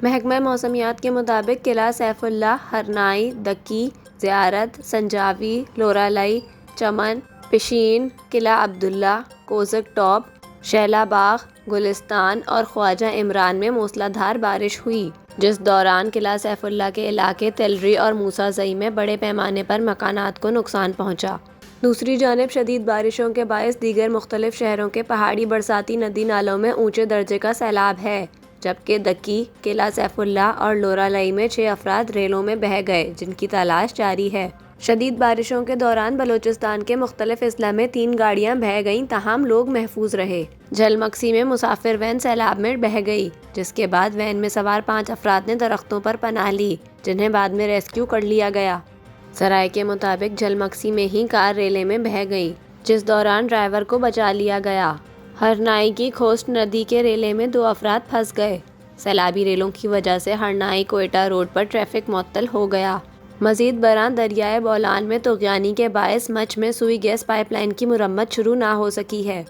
محکمہ موسمیات کے مطابق قلعہ سیف اللہ، ہرنائی، دکی، زیارت، سنجاوی، لورالائی، چمن، پشین، قلعہ عبداللہ، کوزک ٹاپ، شیلا باغ، گلستان اور خواجہ عمران میں موسلا دھار بارش ہوئی، جس دوران قلعہ سیف اللہ کے علاقے تلری اور موسیٰ زئی میں بڑے پیمانے پر مکانات کو نقصان پہنچا۔ دوسری جانب شدید بارشوں کے باعث دیگر مختلف شہروں کے پہاڑی برساتی ندی نالوں میں اونچے درجے کا سیلاب ہے، جبکہ دکی، قلعہ سیف اللہ اور لورالائی میں 6 افراد ریلوں میں بہہ گئے جن کی تلاش جاری ہے۔ شدید بارشوں کے دوران بلوچستان کے مختلف اضلاع میں 3 گاڑیاں بہہ گئیں تاہم لوگ محفوظ رہے۔ جھلمکسی میں مسافر وین سیلاب میں بہہ گئی، جس کے بعد وین میں سوار 5 افراد نے درختوں پر پناہ لی جنہیں بعد میں ریسکیو کر لیا گیا۔ ذرائع کے مطابق جھلمکسی میں ہی کار ریلے میں بہہ گئی، جس دوران ڈرائیور کو بچا لیا گیا۔ ہرنائی کی کھوسٹ ندی کے ریلے میں 2 افراد پھنس گئے۔ سیلابی ریلوں کی وجہ سے ہرنائی کوئٹہ روڈ پر ٹریفک معطل ہو گیا۔ مزید برآں دریائے بولان میں طغیانی کے باعث مچھ میں سوئی گیس پائپ لائن کی مرمت شروع نہ ہو سکی ہے۔